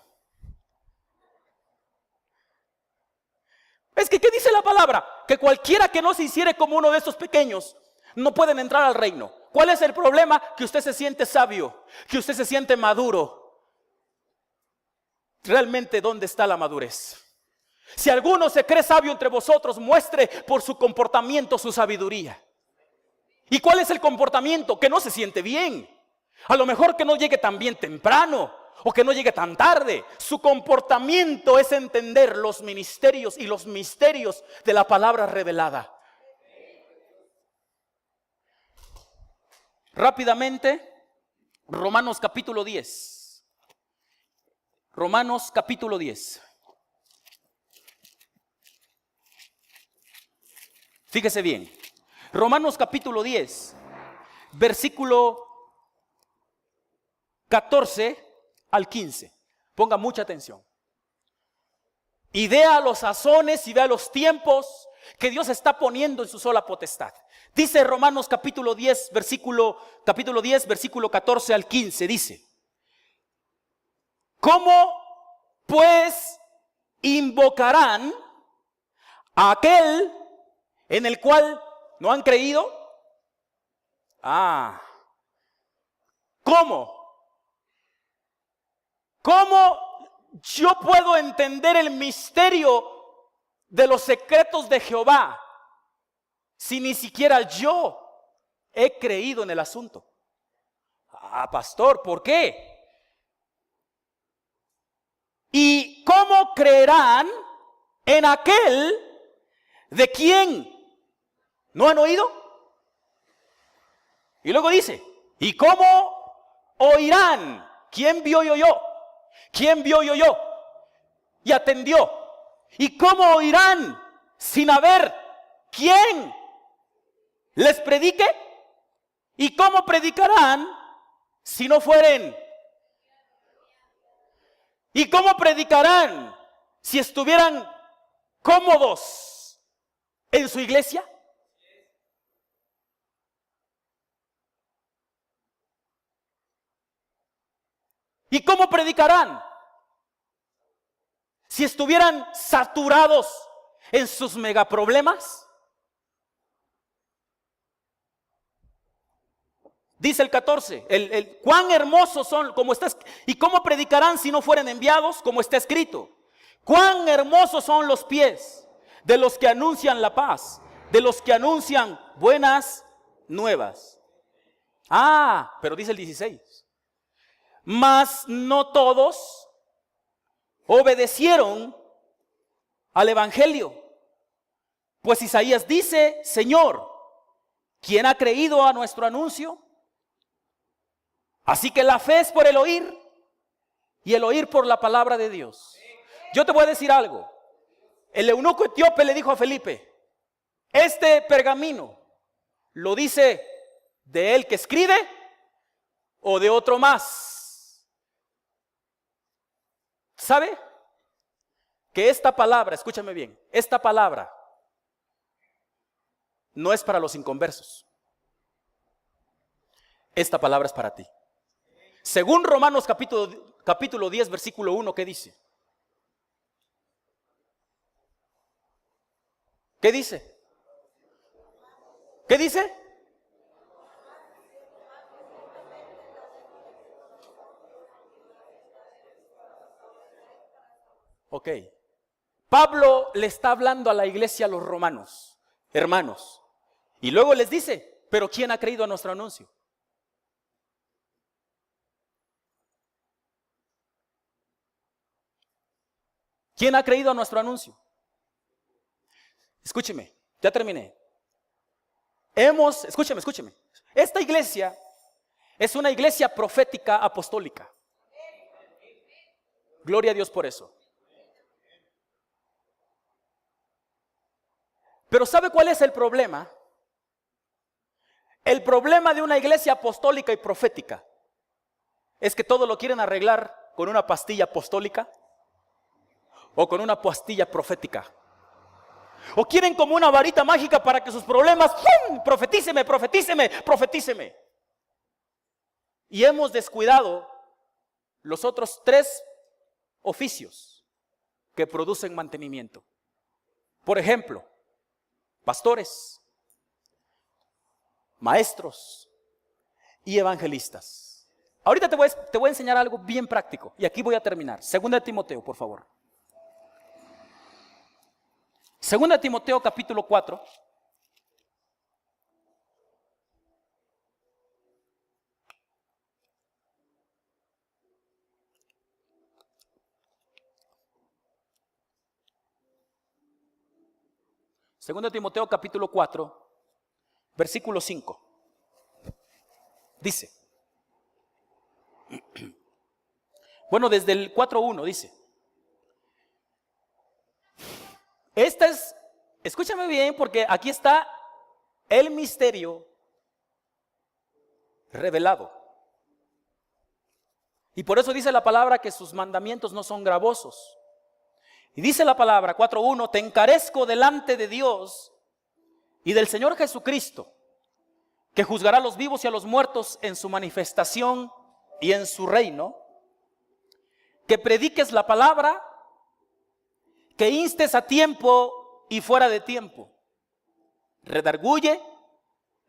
Es que, ¿qué dice la palabra? Que cualquiera que no se hiciere como uno de estos pequeños no pueden entrar al reino. ¿Cuál es el problema? Que usted se siente sabio, que usted se siente maduro. Realmente, ¿dónde está la madurez? Si alguno se cree sabio entre vosotros, muestre por su comportamiento su sabiduría. ¿Y cuál es el comportamiento? Que no se siente bien. A lo mejor que no llegue tan bien temprano, o que no llegue tan tarde. Su comportamiento es entender los ministerios y los misterios de la palabra revelada. Rápidamente, Romanos capítulo 10. Romanos capítulo 10. Fíjese bien. Romanos capítulo 10, versículo 14 al 15. Ponga mucha atención. Y vea los sazones y vea los tiempos que Dios está poniendo en su sola potestad. Dice Romanos capítulo 10, versículo 14 al 15. Dice: ¿cómo pues invocarán a aquel en el cual no han creído? ¿Cómo? ¿Cómo yo puedo entender el misterio de los secretos de Jehová si ni siquiera yo he creído en el asunto? Pastor, ¿por qué? ¿Y cómo creerán en aquel de quien no han oído? Y luego dice, ¿y cómo oirán? ¿Quién vio y oyó? ¿Quién vio y oyó? Y atendió. ¿Y cómo oirán sin haber quien les predique? ¿Y cómo predicarán si no fueren? ¿Y cómo predicarán si estuvieran cómodos en su iglesia? ¿Y cómo predicarán si estuvieran saturados en sus megaproblemas? Dice el 14, cuán hermosos son, como está, y cómo predicarán si no fueren enviados, como está escrito. Cuán hermosos son los pies de los que anuncian la paz, de los que anuncian buenas nuevas. Pero dice el 16, mas no todos obedecieron al evangelio. Pues Isaías dice, Señor, ¿quién ha creído a nuestro anuncio? Así que la fe es por el oír y el oír por la palabra de Dios. Yo te voy a decir algo. El eunuco etíope le dijo a Felipe, este pergamino, ¿lo dice de él que escribe o de otro más? ¿Sabe? Que esta palabra, escúchame bien, esta palabra no es para los inconversos. Esta palabra es para ti. Según Romanos capítulo 10, versículo 1, ¿qué dice? ¿Qué dice? ¿Qué dice? Ok. Pablo le está hablando a la iglesia, a los romanos, hermanos. Y luego les dice, pero ¿quién ha creído a nuestro anuncio? ¿Quién ha creído a nuestro anuncio? Escúcheme, ya terminé. Escúcheme. Esta iglesia es una iglesia profética apostólica. Gloria a Dios por eso. Pero ¿sabe cuál es el problema? El problema de una iglesia apostólica y profética es que todo lo quieren arreglar con una pastilla apostólica o con una pastilla profética. O quieren como una varita mágica para que sus problemas, ¡pum!, profetíceme. Y hemos descuidado los otros 3 oficios que producen mantenimiento. Por ejemplo, pastores, maestros y evangelistas. Ahorita te voy a enseñar algo bien práctico y aquí voy a terminar. Segunda de Timoteo, por favor. Segunda de Timoteo capítulo 4. Segunda de Timoteo capítulo 4, versículo 5. Dice. Bueno, desde el 4:1 dice. Escúchame bien porque aquí está el misterio revelado. Y por eso dice la palabra que sus mandamientos no son gravosos. Y dice la palabra 4:1, te encarezco delante de Dios y del Señor Jesucristo, que juzgará a los vivos y a los muertos en su manifestación y en su reino, que prediques la palabra, que instes a tiempo y fuera de tiempo, redarguye,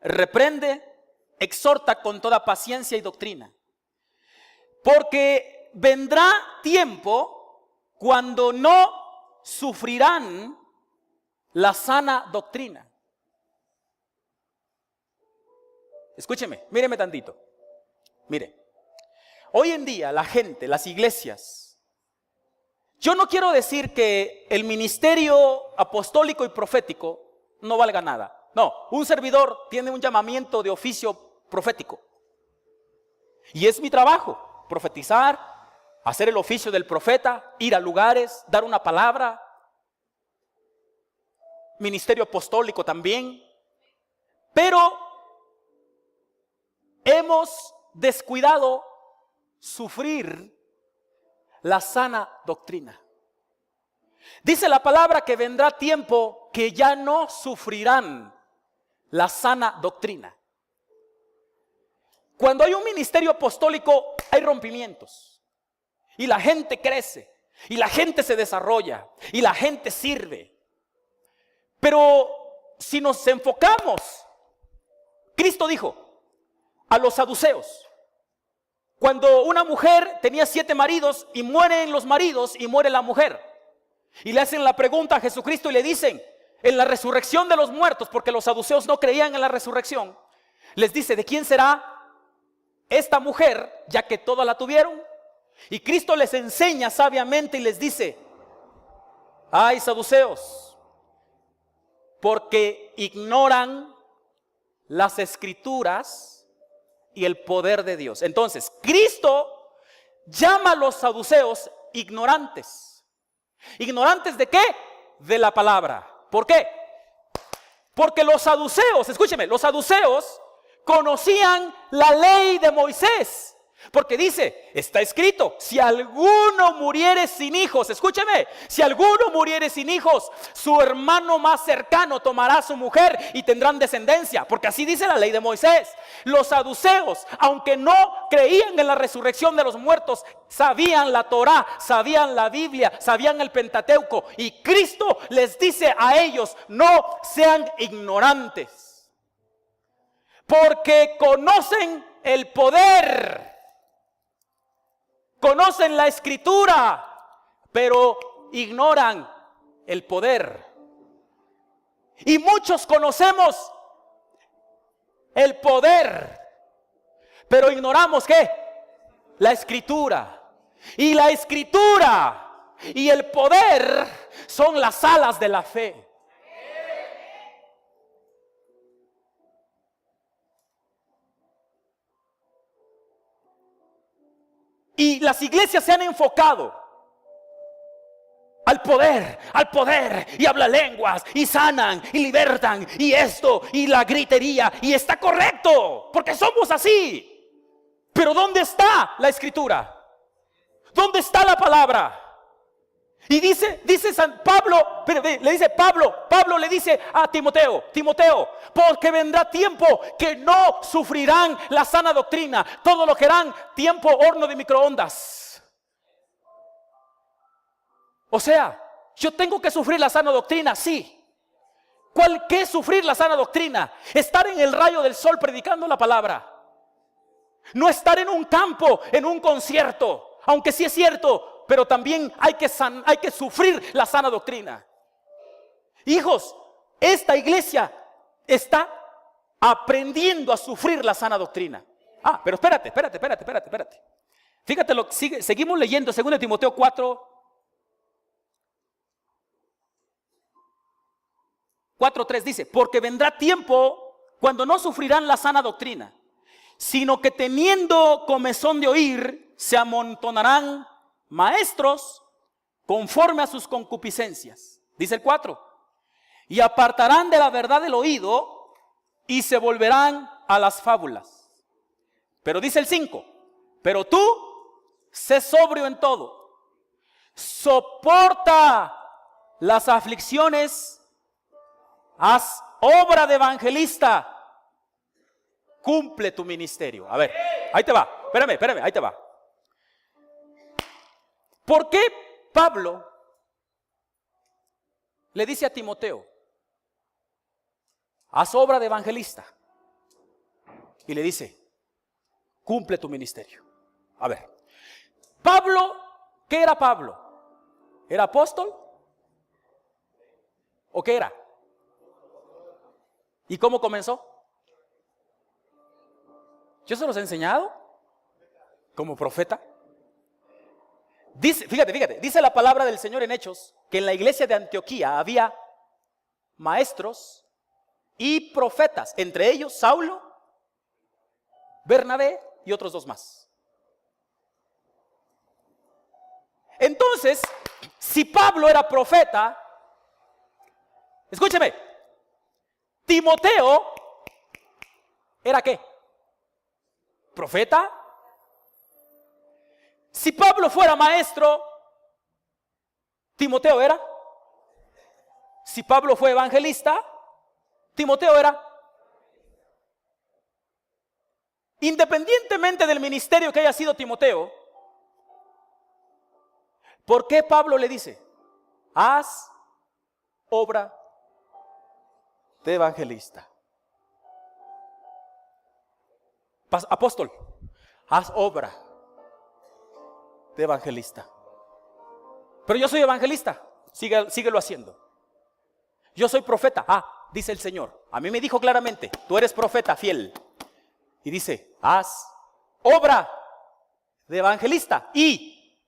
reprende, exhorta con toda paciencia y doctrina. Porque vendrá tiempo cuando no sufrirán la sana doctrina. Escúcheme, míreme tantito. Mire, hoy en día la gente, las iglesias, yo no quiero decir que el ministerio apostólico y profético no valga nada. No, un servidor tiene un llamamiento de oficio profético. Y es mi trabajo, profetizar, hacer el oficio del profeta, ir a lugares, dar una palabra. Ministerio apostólico también. Pero hemos descuidado sufrir la sana doctrina. Dice la palabra que vendrá tiempo que ya no sufrirán la sana doctrina. Cuando hay un ministerio apostólico hay rompimientos y la gente crece y la gente se desarrolla y la gente sirve. Pero si nos enfocamos, Cristo dijo a los saduceos, cuando una mujer tenía 7 maridos y mueren los maridos y muere la mujer, y le hacen la pregunta a Jesucristo y le dicen, en la resurrección de los muertos, porque los saduceos no creían en la resurrección, les dice, ¿de quién será esta mujer, ya que todas la tuvieron? Y Cristo les enseña sabiamente y les dice, ay, saduceos, porque ignoran las escrituras y el poder de Dios. Entonces, Cristo llama a los saduceos ignorantes. ¿Ignorantes de qué? De la palabra. ¿Por qué? Porque los saduceos, escúcheme, los saduceos conocían la ley de Moisés. Porque dice, está escrito, si alguno muriere sin hijos, escúcheme, si alguno muriere sin hijos, su hermano más cercano tomará a su mujer y tendrán descendencia, porque así dice la ley de Moisés. Los saduceos, aunque no creían en la resurrección de los muertos, sabían la Torá, sabían la Biblia, sabían el Pentateuco, y Cristo les dice a ellos, no sean ignorantes, porque conocen el poder. Conocen la escritura, pero ignoran el poder. Y muchos conocemos el poder, pero ignoramos ¿qué? La escritura. Y la escritura y el poder son las alas de la fe. Y las iglesias se han enfocado al poder, y hablan lenguas, y sanan, y libertan, y esto, y la gritería, y está correcto, porque somos así. Pero ¿dónde está la escritura? ¿Dónde está la palabra? Y dice San Pablo, Pablo le dice a Timoteo, porque vendrá tiempo que no sufrirán la sana doctrina, todo lo que harán tiempo horno de microondas. O sea, yo tengo que sufrir la sana doctrina, sí. ¿Qué es sufrir la sana doctrina? Estar en el rayo del sol predicando la palabra. No estar en un campo, en un concierto, aunque sí es cierto. Pero también hay que sufrir la sana doctrina. Hijos, esta iglesia está aprendiendo a sufrir la sana doctrina. Pero espérate. Fíjate, seguimos leyendo 2 Timoteo 4:3 dice, porque vendrá tiempo cuando no sufrirán la sana doctrina, sino que teniendo comezón de oír, se amontonarán maestros conforme a sus concupiscencias. Dice el 4, y apartarán de la verdad el oído y se volverán a las fábulas. Pero dice el 5, pero tú sé sobrio en todo, soporta las aflicciones, haz obra de evangelista, cumple tu ministerio. A ver, ahí te va, espérame, ahí te va. ¿Por qué Pablo le dice a Timoteo, haz obra de evangelista? Y le dice, cumple tu ministerio. A ver, Pablo, ¿qué era Pablo? ¿Era apóstol? ¿O qué era? ¿Y cómo comenzó? ¿Yo se los he enseñado? como profeta. Dice, fíjate, dice la palabra del Señor en Hechos que en la iglesia de Antioquía había maestros y profetas, entre ellos Saulo, Bernabé y otros 2 más. Entonces, si Pablo era profeta, escúcheme, Timoteo ¿era qué? ¿Profeta? Si Pablo fuera maestro, Timoteo era. Si Pablo fue evangelista, Timoteo era. Independientemente del ministerio que haya sido Timoteo, ¿por qué Pablo le dice? Haz obra de evangelista. Apóstol, haz obra de evangelista. Pero yo soy evangelista, síguelo haciendo. Yo soy profeta, dice el Señor. A mí me dijo claramente, tú eres profeta fiel. Y dice, haz obra de evangelista. ¿Y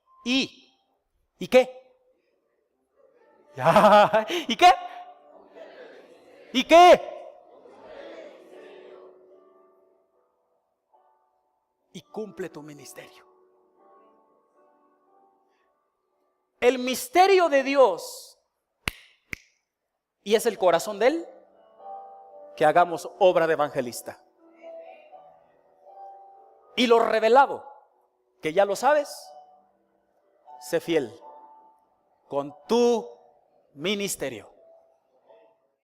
qué? ¿Y qué? ¿Y qué? Y cumple tu ministerio. El misterio de Dios, y es el corazón de Él, que hagamos obra de evangelista. Y lo revelado, que ya lo sabes, sé fiel con tu ministerio.